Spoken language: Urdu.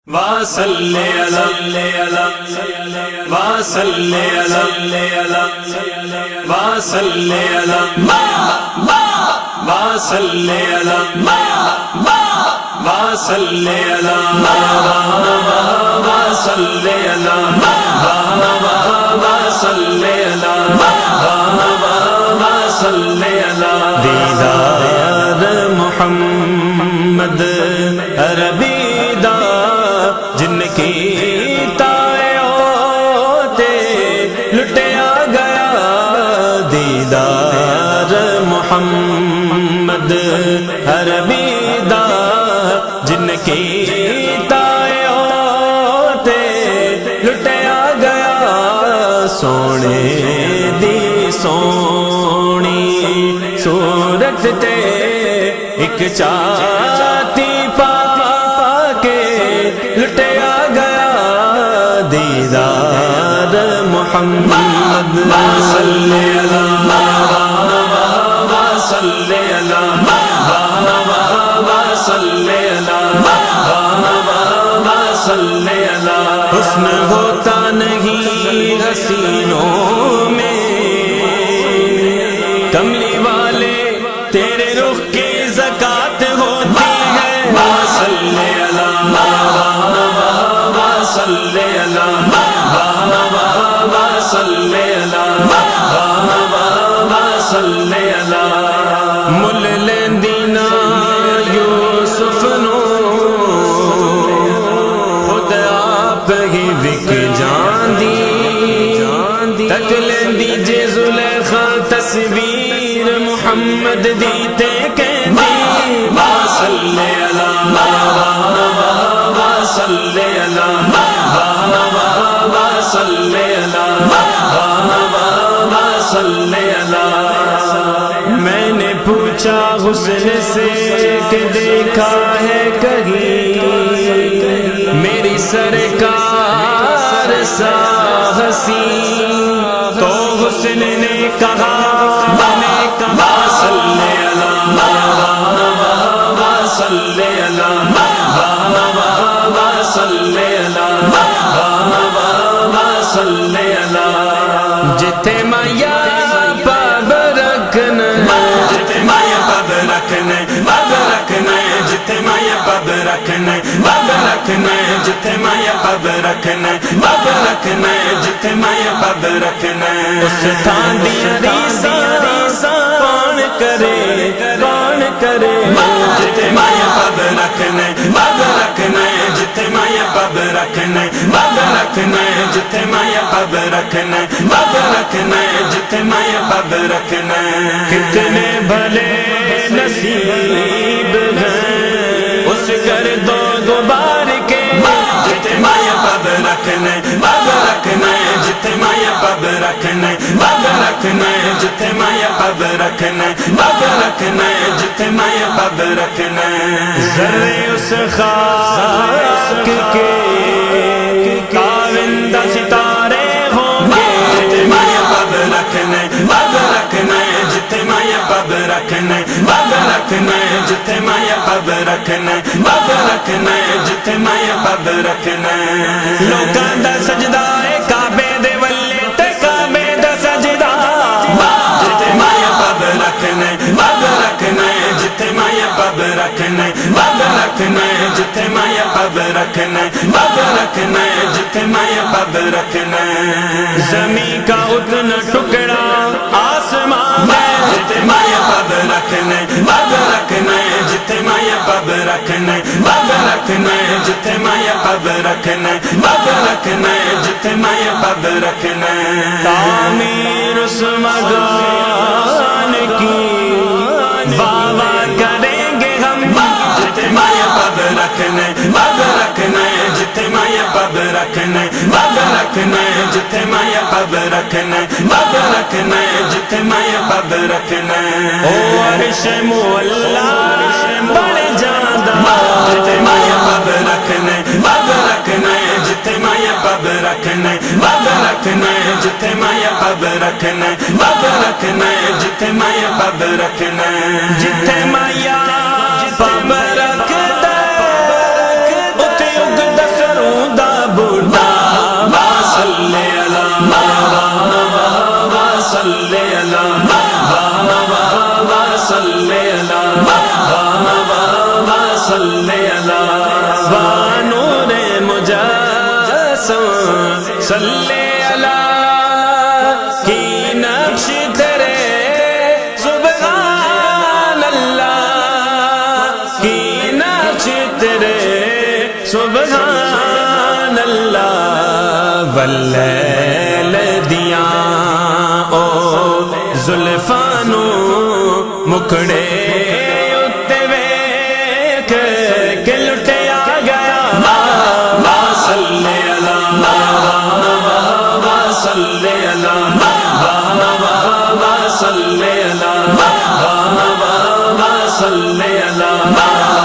وصلی علی وصلی علی وصلی علی وصلی علی وصلی علی وصلی علی وصلی علی وصلی علی دیدار محمد عربی دا جن کی تائیوتے لٹیا گیا دیدار محمد عربی دا جن کی تائیوتے لٹیا گیا سونے دی سونی صورت تے ایک چاہتی پا کے لٹیا گیا دیدار محمد صلی اللہ صلی اللہ صلی اللہ صلی اللہ حسن ہوتا نہیں حسینوں میں کملی والے تیرے رخ کی زکات ہوتی ہے صلی اللہ صلی اللہ صلی اللہ صلی اللہ مل لیندینا یوسف نو خود آپ ہی وک جاندی تک لیندی جے زلیخا تصویر محمد دیتے کہندی صلی اللہ صلی اللہ صلی اللہ صلی اللہ میں نے پوچھا حسن سے کہ دیکھا ہے کہیں میری سرکار سا ہنسی تو حسن نے کہا صلی اللہ صلی اللہ صلی اللہ صلی اللہ جتے مایا پاب رکھنا جتے مایا پاب رکھنا پاب رکھنا جتے مایا پاب رکھنا پاب رکھنا جتے مایا پاب رکھنا پاب رکھنا جتے مایا پاب رکھنا اس تھان دیا ریسا کون کرے جتے مایا پاب رکھنا پاب رکھنا جتے مایا پاب رکھنا پاب رکھنا جتے مایا پاب رکھنا پاب رکھنا جتے مایا پاب رکھنا کتنے بھلے نصیب ہیں اس گرد و غبار کے جتے مایا پاب رکھنا پاب رکھنا جتے مایا پاب رکھنا پاب رکھنا جتے مایا پاب رکھنا پاب رکھنا جتے مایا پاب رکھنا ذرے اس خاک کے کاوندہ ستارے ہوں گے جتے مایا پاب رکھنا پاب رکھنا جتے مایا پاب رکھنا پاب رکھنا جتے مایا پاب رکھنا پاب رکھنا جتے مایا پاب رکھنا لوکاں دا سجدہ ہے کعبے دے ولے تے کعبے دا سجدہ جتے مایا پاب رکھنا پاب رکھنا جتے مایا پاب رکھنا پاب رکھنا جتے مایا پاب رکھنا پاب رکھنا جتے مایا پاب رکھنا زمین کا اتنا ٹکڑا آسمان ہے جتے مایا پاب رکھنا پاب رکھنا جتے مایا پاب رکھنا پاب رکھنا جتے مایا پاب رکھنا پاب رکھنا جتے مایا پاب رکھنا تعمیر اس مغان کی بابا کریں گے ہم جتے مایا پاب رکھنا پاب رکھنا جتے مایا پاب رکھنا پاب رکھنا جتے مایا پاب رکھنا پاب رکھنا جتے مایا پاب رکھنا او عرش مولا بڑھ جاندہ جتے مایا پاب رکھنا پاب رکھنا جتے مایا پاب رکھنا پاب رکھنا جتے مایا پاب رکھنا پاب رکھنا جتے مایا پاب رکھنا جتے مایا پاب رکھنا اتے اگدس صلی اللہ کی نقش تیرے سبحان اللہ کی نقش تیرے سبحان اللہ واللیل دیاں او زلفانو مکڑے اتے ویکھ کے لٹیا گیا صلی اللہ صلی اللہ صلی اللہ صلی اللہ